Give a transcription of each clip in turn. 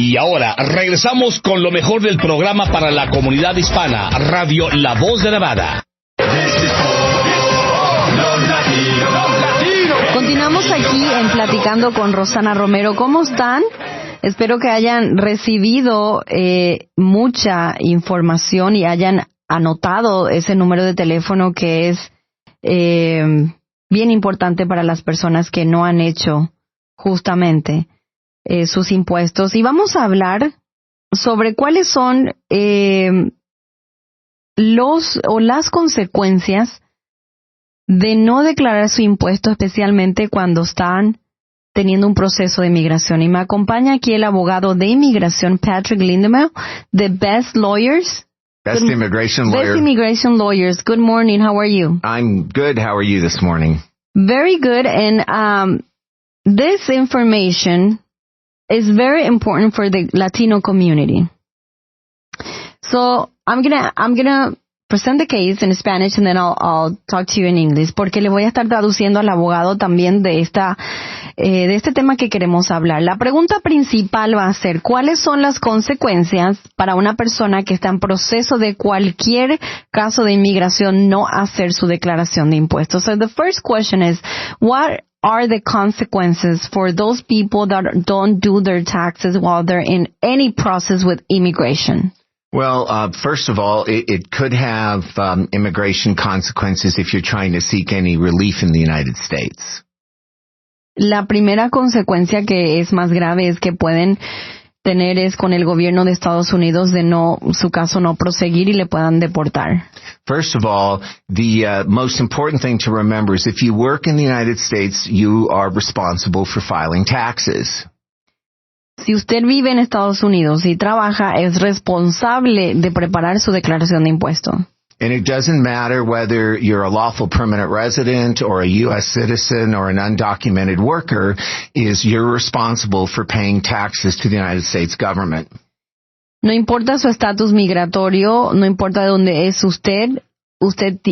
Y ahora regresamos con lo mejor del programa para la comunidad hispana, Radio La Voz de Nevada. Continuamos aquí en Platicando con Rosana Romero. ¿Cómo están? Espero que hayan recibido mucha información y hayan anotado ese número de teléfono que es bien importante para las personas que no han hecho justamente sus impuestos. Y vamos a hablar sobre cuáles son las consecuencias de no declarar su impuesto, especialmente cuando están teniendo un proceso de inmigración. Y me acompaña aquí el abogado de inmigración, Patrick Lindemeyer, de Best Lawyers. Best Immigration Lawyer. Best Immigration Lawyers. Good morning. How are you? I'm good. How are you this morning? Very good. And this information is very important for the Latino community. So I'm gonna present the case in Spanish and then I'll talk to you in English, porque le voy a estar traduciendo al abogado también de este tema que queremos hablar. La pregunta principal va a ser, ¿cuáles son las consecuencias para una persona que está en proceso de cualquier caso de inmigración no hacer su declaración de impuestos? So the first question is, what are the consequences for those people that don't do their taxes while they're in any process with immigration? Well, first of all, it could have immigration consequences if you're trying to seek any relief in the United States. La primera consecuencia que es más grave es que pueden tener es con el gobierno de Estados Unidos de su caso no proseguir y le puedan deportar. First of all, the most important thing to remember is if you work in the United States, you are responsible for filing taxes. Si usted vive en Estados Unidos y trabaja, es responsable de preparar su declaración de impuesto. And it doesn't matter whether you're a lawful permanent resident or a U.S. citizen or an undocumented worker, you're responsible for paying taxes to the United States government. No importa su estatus migratorio, no importa de dónde es usted,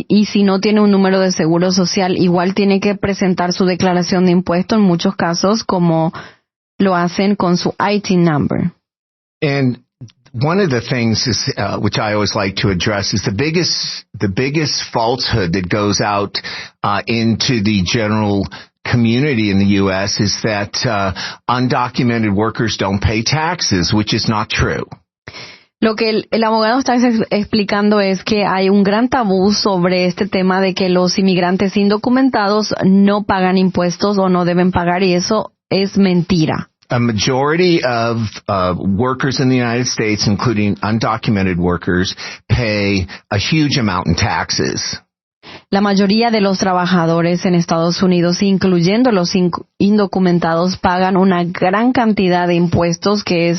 y si no tiene un número de seguro social, igual tiene que presentar su declaración de impuesto en muchos casos, como lo hacen con su ITIN number. And one of the things is, which I always like to address is the biggest falsehood that goes out into the general community in the U.S. is that undocumented workers don't pay taxes, which is not true. Lo que el abogado está explicando es que hay un gran tabú sobre este tema de que los inmigrantes indocumentados no pagan impuestos o no deben pagar, y eso es mentira. A majority of workers in the United States, including undocumented workers, pay a huge amount in taxes. La mayoría de los trabajadores en Estados Unidos, incluyendo los indocumentados, pagan una gran cantidad de impuestos que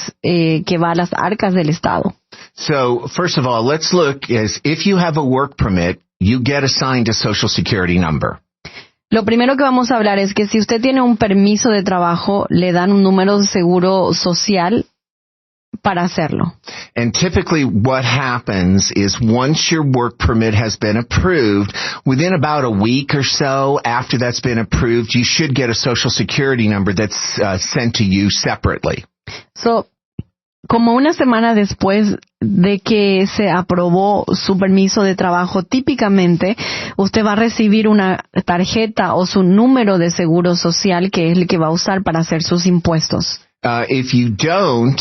va a las arcas del Estado. So, first of all, let's look if you have a work permit, you get assigned a Social Security number. Lo primero que vamos a hablar es que si usted tiene un permiso de trabajo, le dan un número de seguro social para hacerlo. And typically what happens is once your work permit has been approved, within about a week or so after that's been approved, you should get a Social Security number that's sent to you separately. So, como una semana después de que se aprobó su permiso de trabajo, típicamente usted va a recibir una tarjeta o su número de seguro social, que es el que va a usar para hacer sus impuestos. If you don't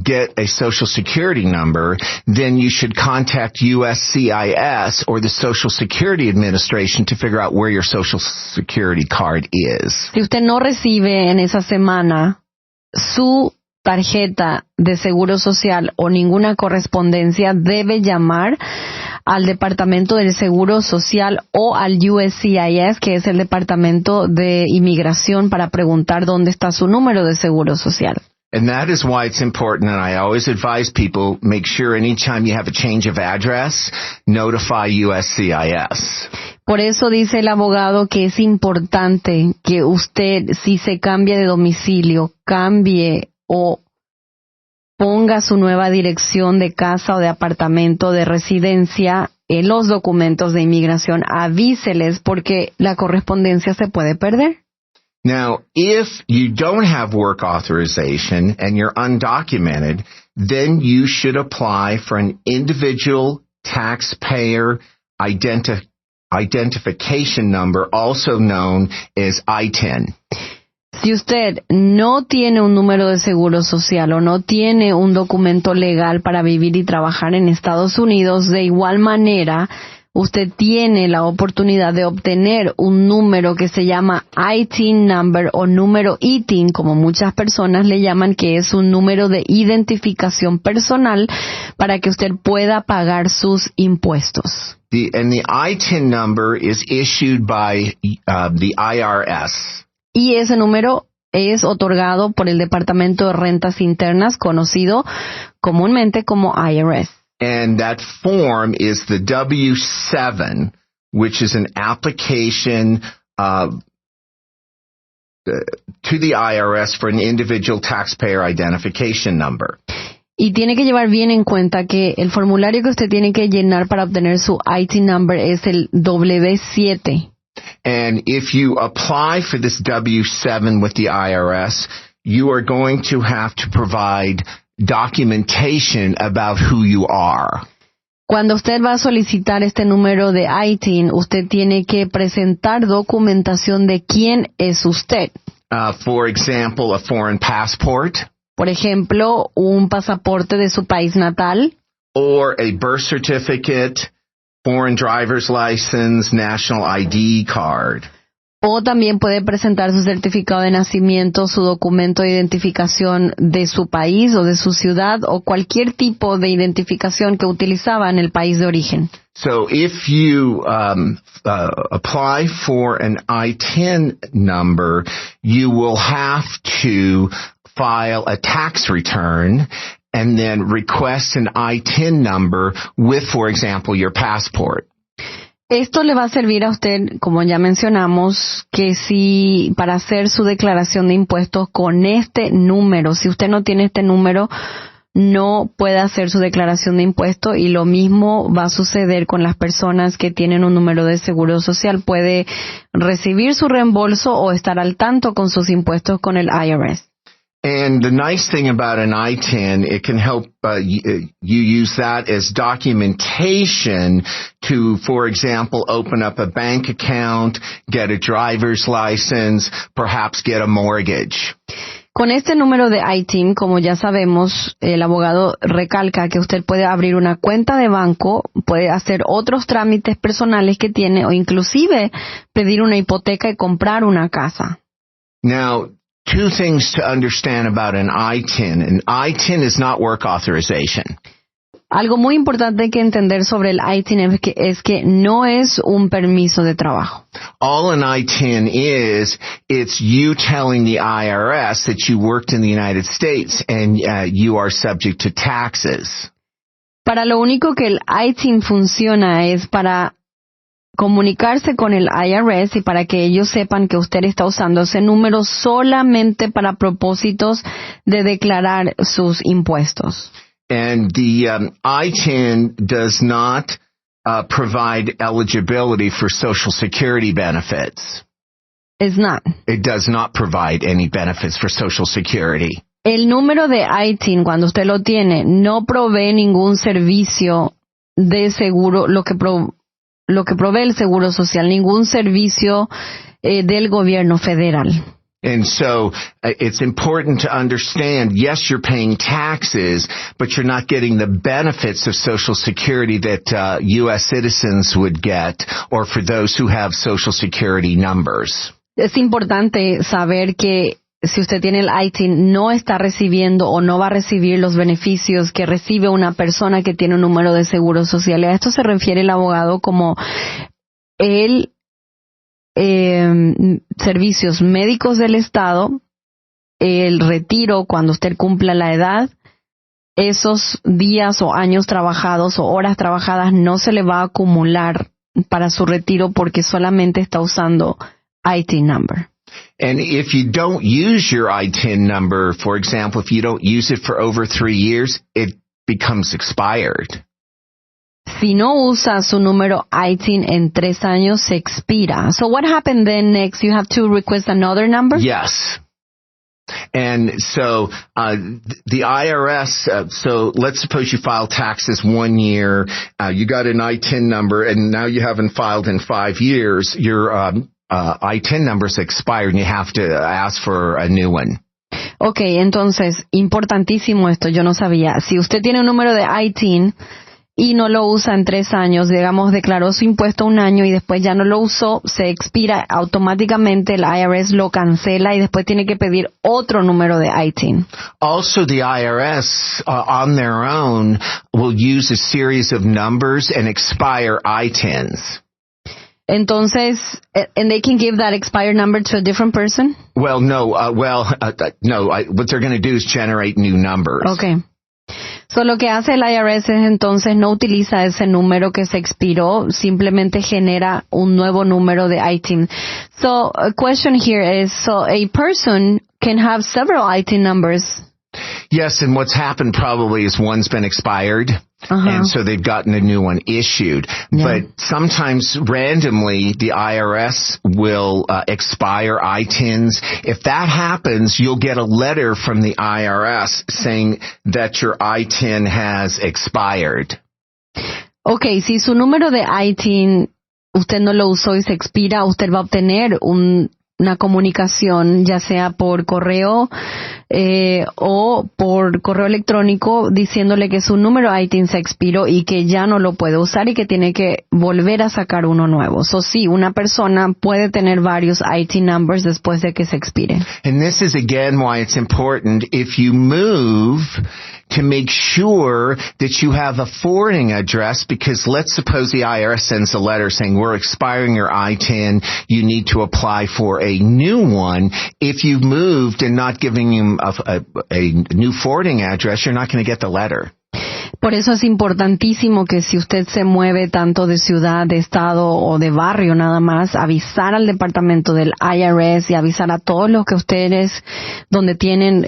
get a Social Security number, then you should contact USCIS or the Social Security Administration to figure out where your Social Security card is. Si usted no recibe en esa semana su tarjeta de seguro social o ninguna correspondencia, debe llamar al Departamento del Seguro Social o al USCIS, que es el Departamento de Inmigración, para preguntar dónde está su número de seguro social. And that is why it's important, and I always advise people, make sure anytime you have a change of address, notify USCIS. Por eso dice el abogado que es importante que usted, si se cambia de domicilio, cambie o ponga su nueva dirección de casa o de apartamento de residencia en los documentos de inmigración, avíseles porque la correspondencia se puede perder. Now, if you don't have work authorization and you're undocumented, then you should apply for an individual taxpayer identification number, also known as ITIN. Si usted no tiene un número de seguro social o no tiene un documento legal para vivir y trabajar en Estados Unidos, de igual manera, usted tiene la oportunidad de obtener un número que se llama ITIN number o número ITIN, como muchas personas le llaman, que es un número de identificación personal para que usted pueda pagar sus impuestos. And the ITIN number is issued by the IRS. Y ese número es otorgado por el Departamento de Rentas Internas, conocido comúnmente como IRS. And that form is the W-7, which is an application to the IRS for an individual taxpayer identification number. Y tiene que llevar bien en cuenta que el formulario que usted tiene que llenar para obtener su ITIN number es el W-7. And if you apply for this W-7 with the IRS, you are going to have to provide documentation about who you are. Cuando usted va a solicitar este número de ITIN, usted tiene que presentar documentación de quién es usted. For example, a foreign passport. Por ejemplo, un pasaporte de su país natal. Or a birth certificate, foreign driver's license, national ID card. O también puede presentar su certificado de nacimiento, su documento de identificación de su país o de su ciudad o cualquier tipo de identificación que utilizaba en el país de origen. So if you apply for an ITIN number, you will have to file a tax return and then request an ITIN number with, for example, your passport. Esto le va a servir a usted, como ya mencionamos, que si para hacer su declaración de impuestos con este número, si usted no tiene este número, no puede hacer su declaración de impuestos, y lo mismo va a suceder con las personas que tienen un número de seguro social. Puede recibir su reembolso o estar al tanto con sus impuestos con el IRS. And the nice thing about an ITIN, it can help you use that as documentation to, for example, open up a bank account, get a driver's license, perhaps get a mortgage. Con este número de ITIN, como ya sabemos, el abogado recalca que usted puede abrir una cuenta de banco, puede hacer otros trámites personales que tiene o inclusive pedir una hipoteca y comprar una casa. Now, two things to understand about an ITIN. An ITIN is not work authorization. Algo muy importante que entender sobre el ITIN es que no es un permiso de trabajo. All an ITIN is, it's you telling the IRS that you worked in the United States and you are subject to taxes. Para lo único que el ITIN funciona es para comunicarse con el IRS y para que ellos sepan que usted está usando ese número solamente para propósitos de declarar sus impuestos. And the ITIN does not provide eligibility for Social Security benefits. It's not. It does not provide any benefits for Social Security. El número de ITIN, cuando usted lo tiene, no provee ningún servicio de seguro, lo que provee el Seguro Social, ningún servicio del gobierno federal. And so it's important to understand, yes, you're paying taxes, but you're not getting the benefits of Social Security that U.S. citizens would get, or for those who have Social Security numbers. Es importante saber que si usted tiene el ITIN, no está recibiendo o no va a recibir los beneficios que recibe una persona que tiene un número de seguro social. A esto se refiere el abogado como el servicios médicos del Estado, el retiro cuando usted cumpla la edad, esos días o años trabajados o horas trabajadas no se le va a acumular para su retiro porque solamente está usando ITIN number. And if you don't use your ITIN number, for example, if you don't use it for over 3 years, it becomes expired. si no usa su número ITIN en 3 años, se expira. So what happened then next? You have to request another number? Yes. And so the IRS, so let's suppose you file taxes 1 year, you got an ITIN number, and now you haven't filed in 5 years. Your ITIN number's expired, and you have to ask for a new one. Okay, entonces, importantísimo esto, yo no sabía. Si usted tiene un número de ITIN y no lo usa en 3 años, digamos, declaró su impuesto 1 año y después ya no lo usó, se expira automáticamente, el IRS lo cancela y después tiene que pedir otro número de ITIN. Also, the IRS, on their own, will use a series of numbers and expire ITINs. Entonces, and they can give that expired number to a different person? Well, no. What they're going to do is generate new numbers. Okay. So lo que hace el IRS es entonces no utiliza ese número que se expiró, simplemente genera un nuevo número de ITIN. So a question here is, so a person can have several ITIN numbers. Yes, and what's happened probably is one's been expired, and so they've gotten a new one issued. Yeah. But sometimes randomly the IRS will expire ITINs. If that happens, you'll get a letter from the IRS saying that your ITIN has expired. Okay, si su número de ITIN usted no lo usó y se expira, usted va a obtener una comunicación, ya sea por correo o por correo electrónico, diciéndole que su número ITIN se expiró y que ya no lo puede usar y que tiene que volver a sacar uno nuevo. So, sí, una persona puede tener varios ITIN numbers después de que se expire. And this is again why it's important if you move to make sure that you have a forwarding address, because let's suppose the IRS sends a letter saying we're expiring your ITIN, you need to apply for a new one. If you've moved and not giving you a new forwarding address, you're not going to get the letter. Por eso es importantísimo que si usted se mueve tanto de ciudad, de estado o de barrio nada más, avisar al departamento del IRS y avisar a todos los que ustedes donde tienen,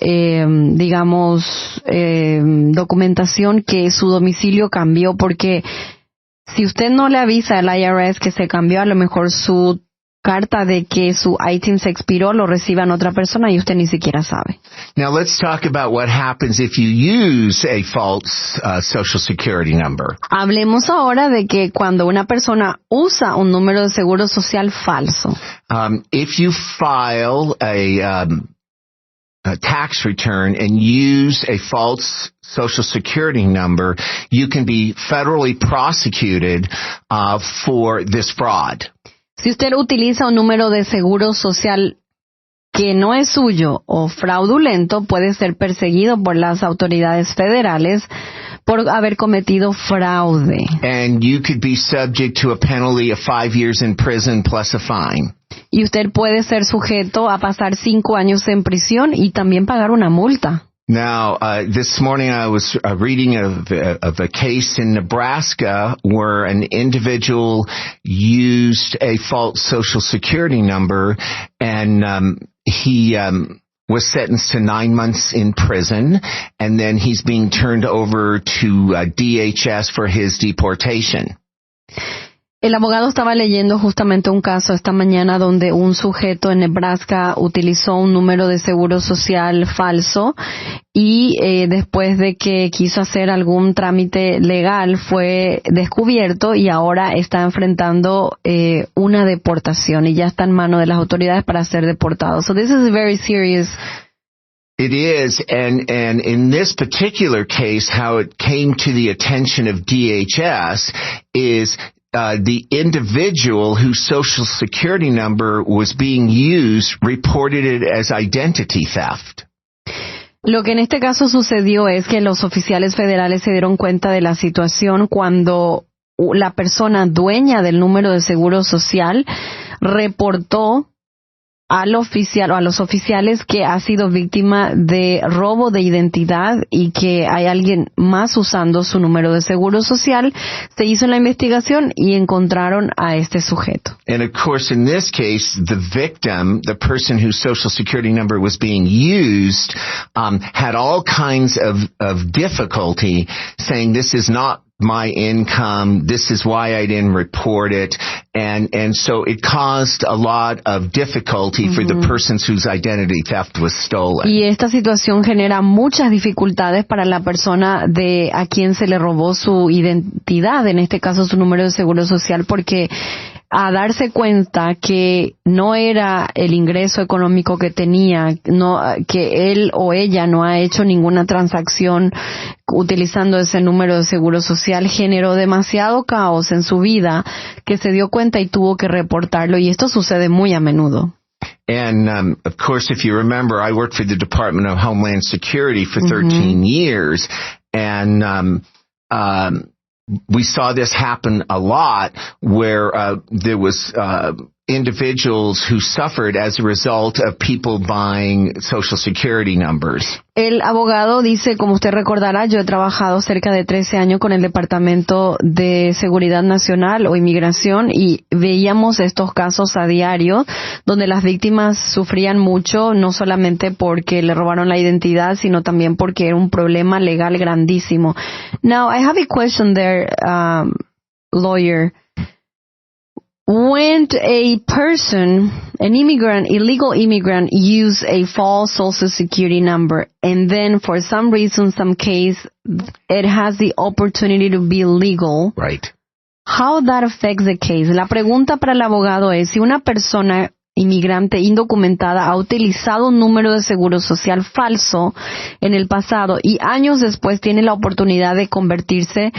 documentación que su domicilio cambió, porque si usted no le avisa al IRS que se cambió, a lo mejor su carta de que su ITIN se expiró lo reciban otra persona y usted ni siquiera sabe. Now let's talk about what happens if you use a false Social Security number. Hablemos ahora de que cuando una persona usa un número de seguro social falso. If you file a tax return and use a false Social Security number, you can be federally prosecuted for this fraud. Si usted utiliza un número de seguro social que no es suyo o fraudulento, puede ser perseguido por las autoridades federales por haber cometido fraude. And you could be subject to a penalty of 5 years in prison plus a fine. Y usted puede ser sujeto a pasar 5 años en prisión y también pagar una multa. Now, this morning I was reading of a case in Nebraska where an individual used a false Social Security number, and he was sentenced to 9 months in prison, and then he's being turned over to DHS for his deportation. El abogado estaba leyendo justamente un caso esta mañana donde un sujeto en Nebraska utilizó un número de seguro social falso y después de que quiso hacer algún trámite legal fue descubierto y ahora está enfrentando una deportación y ya está en manos de las autoridades para ser deportado. So this is very serious. It is, and in this particular case, how it came to the attention of DHS is the individual whose Social Security number was being used reported it as identity theft. Lo que en este caso sucedió es que los oficiales federales se dieron cuenta de la situación cuando la persona dueña del número de seguro social reportó al oficial o a los oficiales que ha sido víctima de robo de identidad y que hay alguien más usando su número de seguro social. Se hizo la investigación y encontraron a este sujeto. And of course, in this case, the victim, the person whose Social Security number was being used, had all kinds of difficulty saying this is not my income. This is why I didn't report it. And so it caused a lot of difficulty for the persons whose identity theft was stolen. Y esta situación genera muchas dificultades para la persona de a quien se le robó su identidad, en este caso su número de seguro social, porque a darse cuenta que no era el ingreso económico que tenía, que él o ella no ha hecho ninguna transacción utilizando ese número de seguro social, generó demasiado caos en su vida que se dio cuenta y tuvo que reportarlo, y esto sucede muy a menudo. And, of course, if you remember, I worked for the Department of Homeland Security for 13 years, and we saw this happen a lot where there was individuals who suffered as a result of people buying Social Security numbers. El abogado dice, como usted recordará, yo he trabajado cerca de 13 años con el Departamento de Seguridad Nacional o Inmigración y veíamos estos casos a diario donde las víctimas sufrían mucho, no solamente porque le robaron la identidad, sino también porque era un problema legal grandísimo. Now, I have a question there, lawyer. When a person, an immigrant, illegal immigrant, use a false social security number and then for some reason, some case, it has the opportunity to be legal. Right. How that affects the case? La pregunta para el abogado es, si una persona inmigrante indocumentada ha utilizado un número de seguro social falso en el pasado y años después tiene la oportunidad de convertirse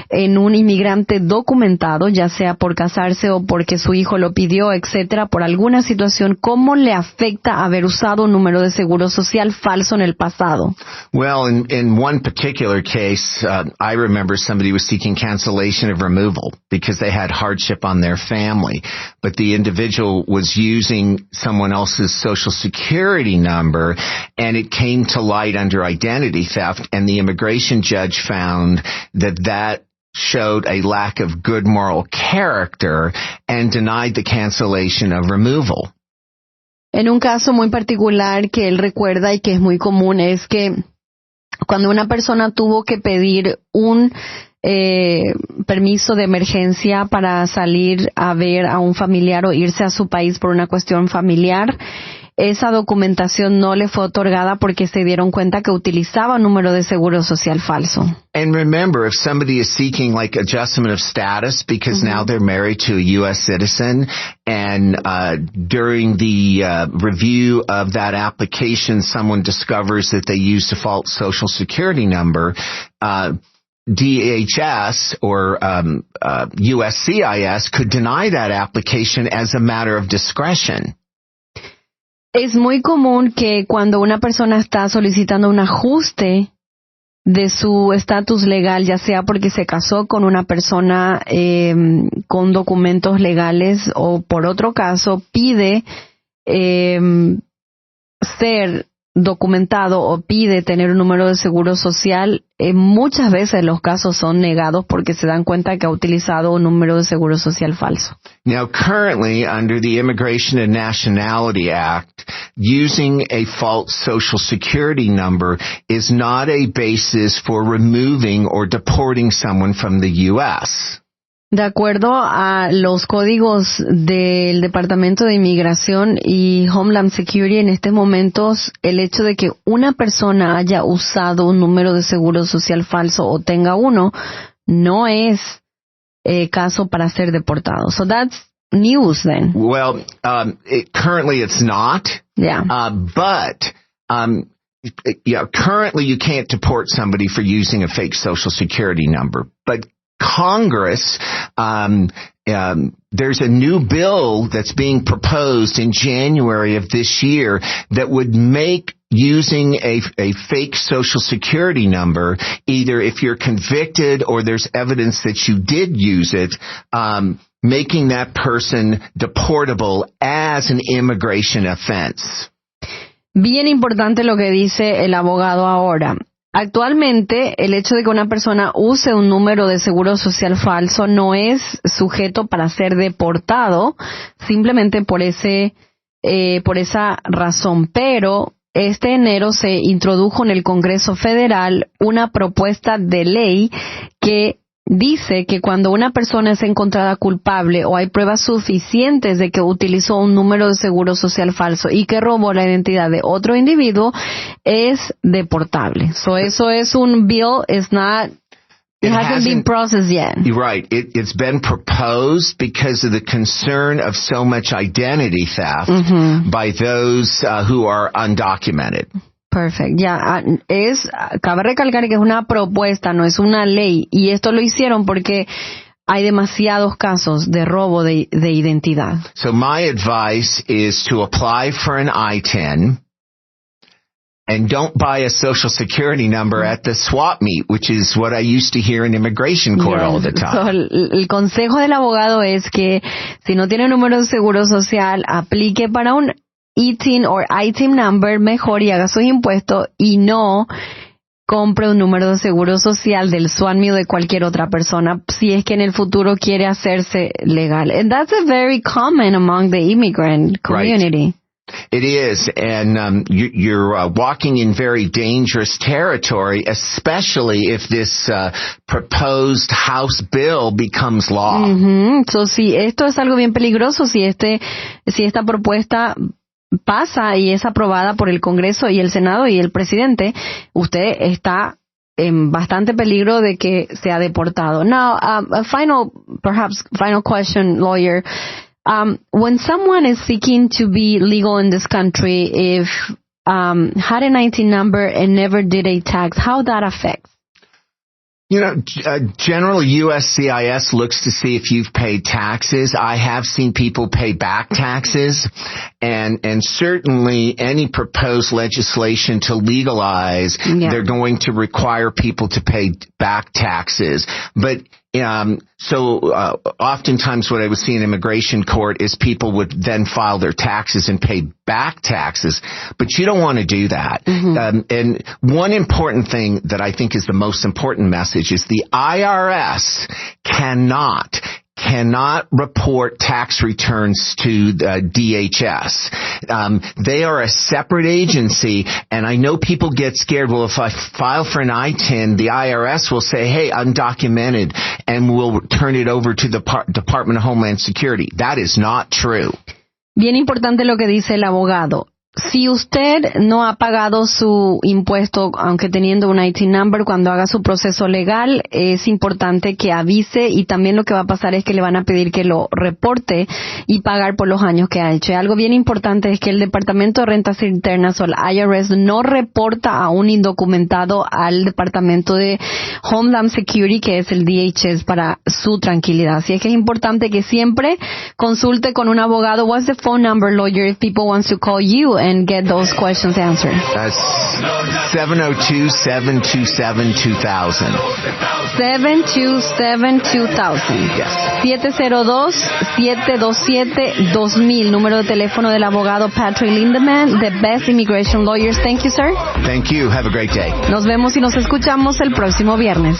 en un inmigrante documentado, ya sea por casarse o porque su hijo lo pidió, etcétera, por alguna situación, ¿cómo le afecta haber usado un número de seguro social falso en el pasado? Well, in one particular case, I remember somebody was seeking cancellation of removal because they had hardship on their family, but the individual was using someone else's Social Security number, and it came to light under identity theft, and the immigration judge found that showed a lack of good moral character and denied the cancellation of removal. En un caso muy particular que él recuerda y que es muy común es que cuando una persona tuvo que pedir un permiso de emergencia para salir a ver a un familiar o irse a su país por una cuestión familiar, esa documentación no le fue otorgada porque se dieron cuenta que utilizaba un número de seguro social falso. And remember, if somebody is seeking like adjustment of status because now they're married to a U.S. citizen, and during the review of that application, someone discovers that they used a false Social Security number, DHS or USCIS could deny that application as a matter of discretion. Es muy común que cuando una persona está solicitando un ajuste de su estatus legal, ya sea porque se casó con una persona con documentos legales o por otro caso pide ser documentado o pide tener un número de seguro social, muchas veces los casos son negados porque se dan cuenta que ha utilizado un número de seguro social falso. Now, currently, under the Immigration and Nationality Act, using a false Social Security number is not a basis for removing or deporting someone from the U.S. De acuerdo a los códigos del Departamento de Inmigración y Homeland Security, en estos momentos, el hecho de que una persona haya usado un número de seguro social falso o tenga uno, no es caso para ser deportado. So that's news then. Well, currently it's not. Yeah. Currently you can't deport somebody for using a fake Social Security number, but Congress, there's a new bill that's being proposed in January of this year that would make using a fake Social Security number, either if you're convicted or there's evidence that you did use it, making that person deportable as an immigration offense. Bien importante lo que dice el abogado ahora. Actualmente, el hecho de que una persona use un número de seguro social falso no es sujeto para ser deportado, simplemente por esa razón. Pero este enero se introdujo en el Congreso Federal una propuesta de ley que dice que cuando una persona es encontrada culpable o hay pruebas suficientes de que utilizó un número de seguro social falso y que robó la identidad de otro individuo, es deportable. So eso es un bill, it hasn't been processed yet. You're right. It's been proposed because of the concern of so much identity theft by those who are undocumented. Perfect. Ya, cabe recalcar que es una propuesta, no es una ley. Y esto lo hicieron porque hay demasiados casos de robo de identidad. So my advice is to apply for an I-10 and don't buy a social security number at the swap meet, which is what I used to hear in immigration court all the time. So, el consejo del abogado es que si no tiene número de seguro social, aplique para un ITIN o ITIN number mejor y haga sus impuestos y no compre un número de seguro social del SWAT o de cualquier otra persona si es que en el futuro quiere hacerse legal. And that's a very common among the immigrant community. Right. It is, and you're walking in very dangerous territory, especially if this proposed House bill becomes law. So, si esto es algo bien peligroso, si esta propuesta pasa y es aprobada por el Congreso y el Senado y el presidente, usted está en bastante peligro de que sea deportado. Now, a final question, lawyer. When someone is seeking to be legal in this country, if had a 19 number and never did a tax, how that affects? You know, generally USCIS looks to see if you've paid taxes. I have seen people pay back taxes, and certainly any proposed legislation to legalize, they're going to require people to pay back taxes. But oftentimes what I would see in immigration court is people would then file their taxes and pay back taxes, but you don't want to do that. And one important thing that I think is the most important message is the IRS cannot report tax returns to the DHS. They are a separate agency, and I know people get scared. Well, if I file for an I-10, the IRS will say, hey, undocumented, and we'll turn it over to the Department of Homeland Security. That is not true. Bien importante lo que dice el abogado. Si usted no ha pagado su impuesto, aunque teniendo un IT number, cuando haga su proceso legal, es importante que avise, y también lo que va a pasar es que le van a pedir que lo reporte y pagar por los años que ha hecho. Y algo bien importante es que el Departamento de Rentas Internas o el IRS no reporta a un indocumentado al Departamento de Homeland Security, que es el DHS, para su tranquilidad. Así es que es importante que siempre consulte con un abogado. What's the phone number, lawyer, if people want to call you and get those questions answered? 702-727-2000. 727-2000. Yes. 702-727-2000. Número de teléfono del abogado Patrick Lindemann, the best immigration lawyers. Thank you, sir. Thank you. Have a great day. Nos vemos y nos escuchamos el próximo viernes.